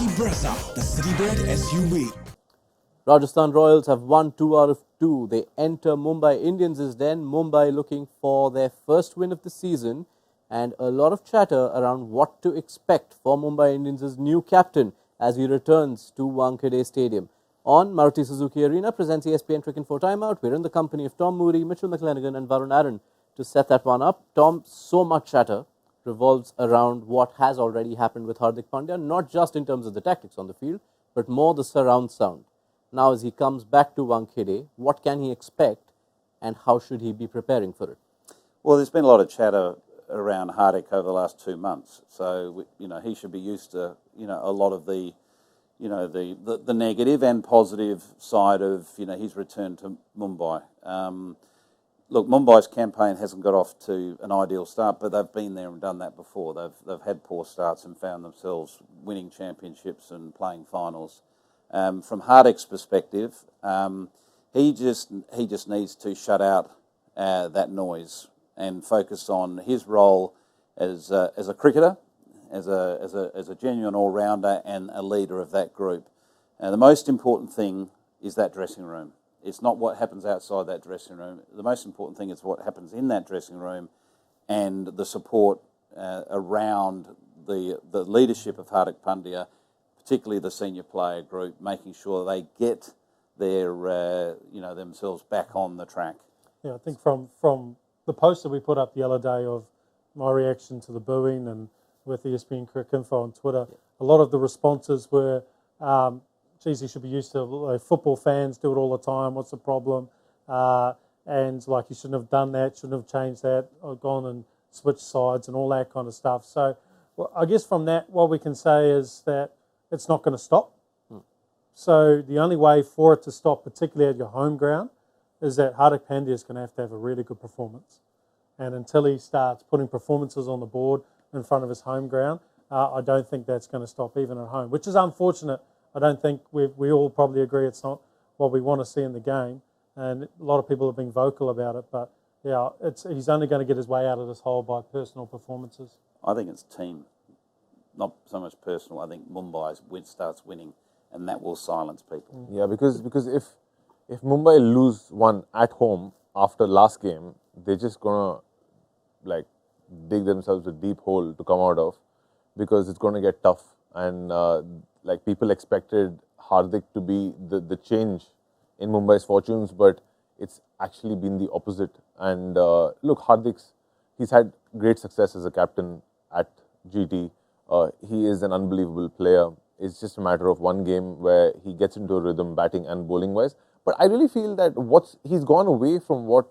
Lucky Brezza, the Citybird SUV. Rajasthan Royals have won 2 out of 2. They enter Mumbai Indians' den. Mumbai looking for their first win of the season, and a lot of chatter around what to expect for Mumbai Indians' new captain as he returns to Wankhede Stadium. On Maruti Suzuki Arena presents ESPNcricinfo Timeout. We're in the company of Tom Moody, Mitchell McLennigan and Varun Aaron to set that one up. Tom, so much chatter revolves around what has already happened with Hardik Pandya, not just in terms of the tactics on the field, but more the surround sound. Now, as he comes back to Wankhede, what can he expect and how should he be preparing for it? Well, there's been a lot of chatter around Hardik over the last 2 months. So, he should be used to, a lot of the negative and positive side of, his return to Mumbai. Look, Mumbai's campaign hasn't got off to an ideal start, but they've been there and done that before. They've had poor starts and found themselves winning championships and playing finals. From Hardik's perspective, he just needs to shut out that noise and focus on his role as a cricketer, as a genuine all-rounder and a leader of that group. The most important thing is that dressing room. It's not what happens outside that dressing room. The most important thing is what happens in that dressing room and the support around the leadership of Hardik Pandya, particularly the senior player group, making sure they get their themselves back on the track. Yeah, I think from the post that we put up the other day of my reaction to the booing and with ESPNcricinfo on Twitter, a lot of the responses were, geez, he should be used to football fans do it all the time. What's the problem? And like, you shouldn't have done that, shouldn't have changed that, or gone and switched sides and all that kind of stuff. So well, I guess from that, what we can say is that it's not going to stop. So the only way for it to stop, particularly at your home ground, is that Hardik Pandya is going to have a really good performance. And until he starts putting performances on the board in front of his home ground, I don't think that's going to stop even at home, which is unfortunate. I don't think we all probably agree it's not what we want to see in the game. And a lot of people have been vocal about it. But, yeah, he's only going to get his way out of this hole by personal performances. I think it's team, not so much personal. I think Mumbai starts winning, and that will silence people. Yeah, because if Mumbai lose one at home after last game, they're just gonna dig themselves a deep hole to come out of, because it's gonna get tough. And people expected Hardik to be the change in Mumbai's fortunes, but it's actually been the opposite. And look, he's had great success as a captain at GT. He is an unbelievable player. It's just a matter of one game where he gets into a rhythm, batting and bowling wise. But I really feel that he's gone away from what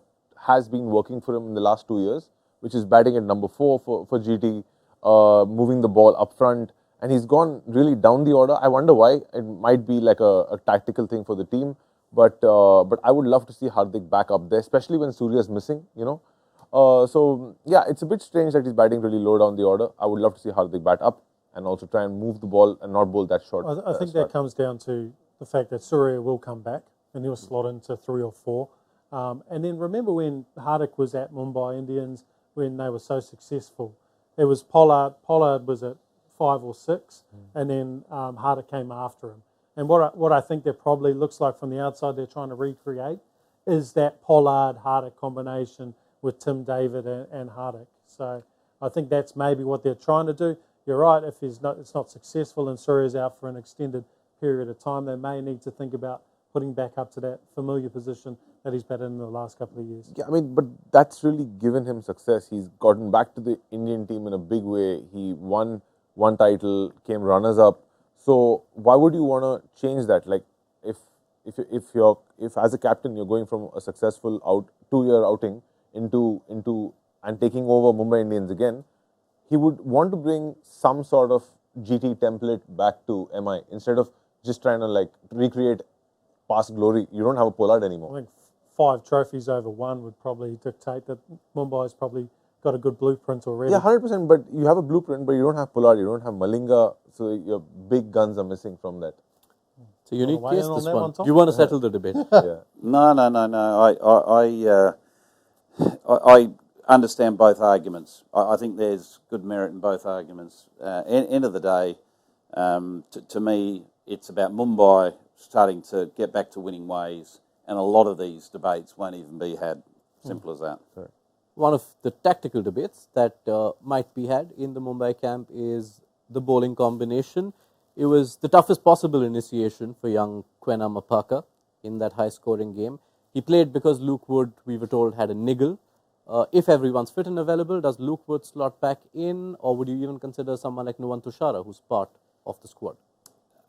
has been working for him in the last 2 years, which is batting at number 4 for GT, moving the ball up front, and he's gone really down the order. I wonder why. It might be like a tactical thing for the team, but I would love to see Hardik back up there, especially when Surya is missing, So, yeah, it's a bit strange that he's batting really low down the order. I would love to see Hardik bat up and also try and move the ball and not bowl that short. I think that comes down to the fact that Surya will come back and he'll slot into 3 or 4. And then remember when Hardik was at Mumbai Indians, when they were so successful, it was Pollard. Pollard was at 5 or 6, and then Hardik came after him. And what I think that probably looks like from the outside they're trying to recreate is that Pollard-Hardik combination with Tim David and Hardik. So I think that's maybe what they're trying to do. You're right, if it's not successful and Surya's out for an extended period of time, they may need to think about putting back up to that familiar position that he's batted in the last couple of years. Yeah, but that's really given him success. He's gotten back to the Indian team in a big way. He won one title, came runners-up. So why would you want to change that? Like, if as a captain you're going from a successful 2-year outing into and taking over Mumbai Indians again, he would want to bring some sort of GT template back to MI instead of just trying to recreate past glory. You don't have a Pollard anymore. I think 5 trophies over 1 would probably dictate that Mumbai's probably got a good blueprint already. Yeah, 100%. But you have a blueprint, but you don't have Pollard, you don't have Malinga, so your big guns are missing from that. It's a unique case, this one. Tom? You want to settle the debate? Yeah. No. I understand both arguments. I think there's good merit in both arguments. End of the day, To me, it's about Mumbai starting to get back to winning ways, and a lot of these debates won't even be had. Simple as that. One of the tactical debates that might be had in the Mumbai camp is the bowling combination. It was the toughest possible initiation for young Quena Mapaka in that high-scoring game. He played because Luke Wood, we were told, had a niggle. If everyone's fit and available, does Luke Wood slot back in, or would you even consider someone like Nuwan Tushara, who's part of the squad?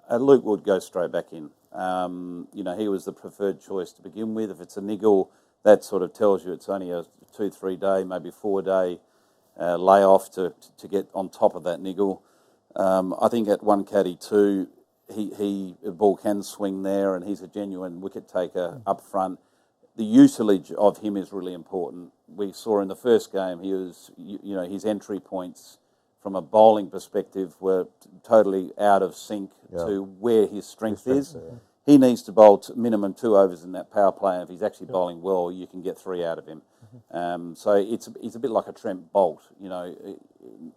Luke Wood goes straight back in. He was the preferred choice to begin with. If it's a niggle, that sort of tells you it's only a 2-3 day, maybe 4 day layoff to get on top of that niggle. I think at 1caddy 2, the ball can swing there, and he's a genuine wicket taker up front. The usage of him is really important. We saw in the first game he was, his entry points from a bowling perspective were totally out of sync to where his strength is. He needs to bowl minimum 2 overs in that power play, and if he's actually bowling well, you can get 3 out of him. So it's a bit like a Trent Bolt,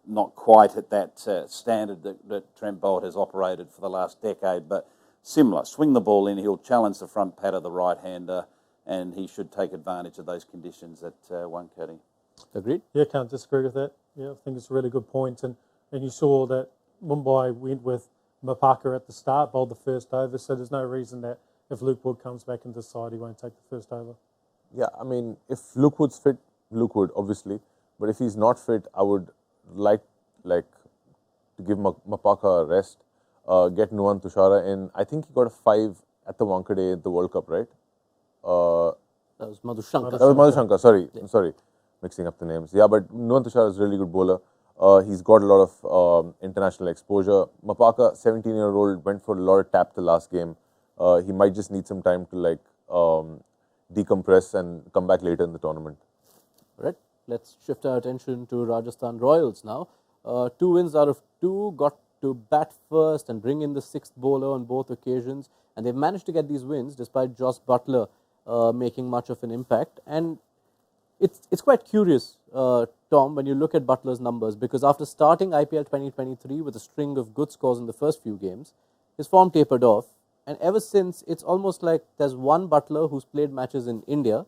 not quite at that standard that Trent Bolt has operated for the last decade, but similar. Swing the ball in, he'll challenge the front pad of the right-hander, and he should take advantage of those conditions at 1caddy. Agreed? Yeah, can't disagree with that. Yeah, I think it's a really good point. And you saw that Mumbai went with Mapaka at the start, bowled the first over, so there's no reason that if Luke Wood comes back into the side, he won't take the first over. Yeah, I mean, if Luke Wood's fit, Luke Wood, obviously. But if he's not fit, I would like to give Mapaka a rest, get Nuwan Tushara in. I think he got a 5 at the Wankhede at the World Cup, right? That was Madhushankar. That was Madhushankar, sorry, mixing up the names. Yeah, but Nuwan Tushara is a really good bowler. He's got a lot of international exposure. Mapaka, 17-year-old, went for a lot of tap the last game. He might just need some time to decompress and come back later in the tournament. Right. Let's shift our attention to Rajasthan Royals now. 2 wins out of 2, got to bat first and bring in the 6th bowler on both occasions, and they've managed to get these wins despite Jos Buttler making much of an impact. And it's quite curious, Tom, when you look at Butler's numbers, because after starting IPL 2023 with a string of good scores in the first few games, his form tapered off, and ever since, it's almost like there's one Buttler who's played matches in India,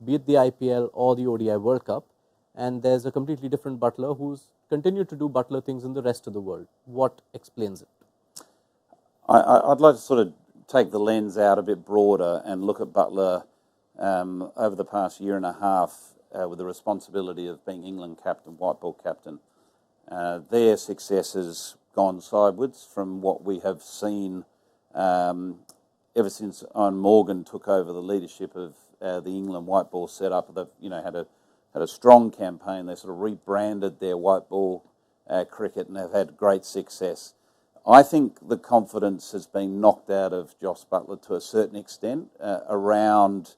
be it the IPL or the ODI World Cup, and there's a completely different Buttler who's continued to do Buttler things in the rest of the world. What explains it? I'd like to sort of take the lens out a bit broader and look at Buttler over the past year and a half with the responsibility of being England captain, white ball captain. Their success has gone sideways from what we have seen ever since Owen Morgan took over the leadership of the England white ball setup. They've had a strong campaign. They sort of rebranded their white ball cricket, and they've had great success. I think the confidence has been knocked out of Jos Buttler to a certain extent around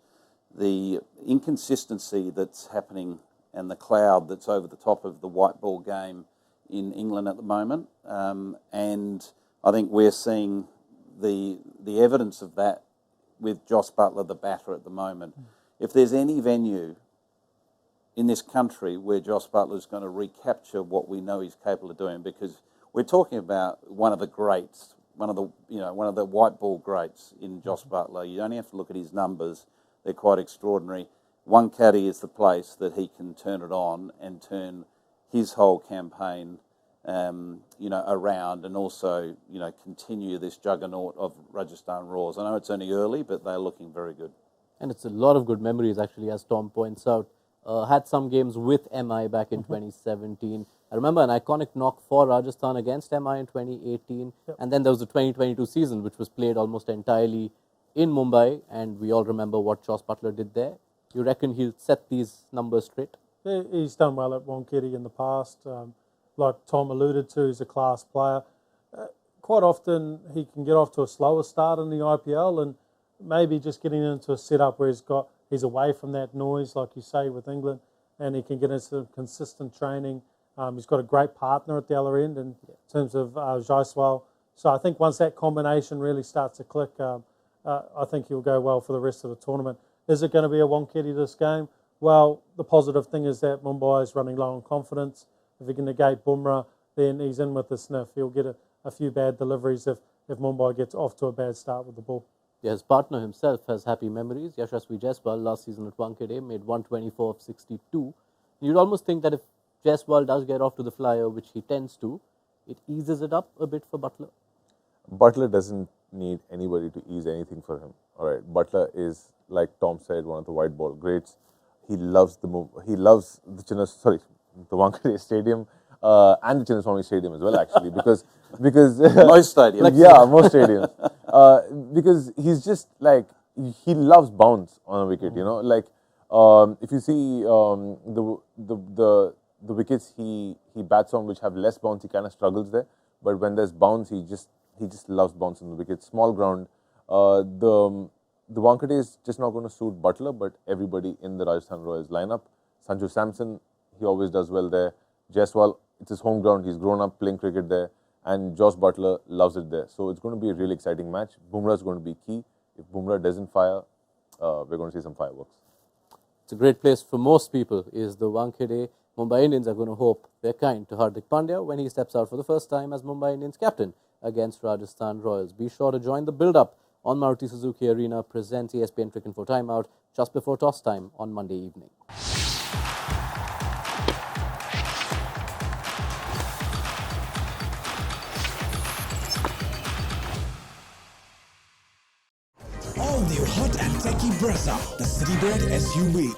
the inconsistency that's happening and the cloud that's over the top of the white ball game in England at the moment. And I think we're seeing the evidence of that with Jos Buttler, the batter, at the moment. If there's any venue in this country where Jos Buttler is going to recapture what we know he's capable of doing, because we're talking about one of the greats, one of the white ball greats in Jos Buttler. You only have to look at his numbers; they're quite extraordinary. 1caddy is the place that he can turn it on and turn his whole campaign, around, and also, continue this juggernaut of Rajasthan Royals. I know it's only early, but they're looking very good. And it's a lot of good memories, actually, as Tom points out. Had some games with MI back in 2017. I remember an iconic knock for Rajasthan against MI in 2018. And then there was the 2022 season, which was played almost entirely in Mumbai. And we all remember what Jos Buttler did there. You reckon he'll set these numbers straight? Yeah, he's done well at Wankhede in the past. Like Tom alluded to, he's a class player. Quite often he can get off to a slower start in the IPL, and maybe just getting into a setup where he's away from that noise, like you say, with England, and he can get into consistent training. He's got a great partner at the other end in terms of Jaiswal. So I think once that combination really starts to click, I think he'll go well for the rest of the tournament. Is it going to be a Wankhede this game? Well, the positive thing is that Mumbai is running low on confidence. If he can negate Bumrah, then he's in with the sniff. He'll get a few bad deliveries if Mumbai gets off to a bad start with the ball. Yeah, his partner himself has happy memories. Yashasvi Jaiswal last season at Wankhede made 124 of 62. You'd almost think that if Jaiswal does get off to the flyer, which he tends to, it eases it up a bit for Butler. Butler doesn't need anybody to ease anything for him. All right, Butler is, like Tom said, one of the white ball greats. He loves the move. He loves the the Wankhede Stadium and the Chinnaswamy Stadium as well, actually, because Most stadiums. yeah, most stadiums, because he's just like he loves bounce on a wicket. You know, like if you see the wickets he bats on which have less bounce, he kind of struggles there. But when there's bounce, he just loves bouncing the wicket. Small ground. The Wankhede is just not going to suit Butler, but everybody in the Rajasthan Royals lineup. Sanju Samson, he always does well there. Jaiswal, it's his home ground. He's grown up playing cricket there. And Josh Butler loves it there. So it's going to be a really exciting match. Bumrah is going to be key. If Bumrah doesn't fire, we're going to see some fireworks. It's a great place for most people, is the Wankhede. Mumbai Indians are going to hope they're kind to Hardik Pandya when he steps out for the first time as Mumbai Indians captain against Rajasthan Royals. Be sure to join the build-up on Maruti Suzuki Arena presents ESPNcricinfo Timeout just before toss time on Monday evening. All new hot and techy Brezza, the Citybird SUV.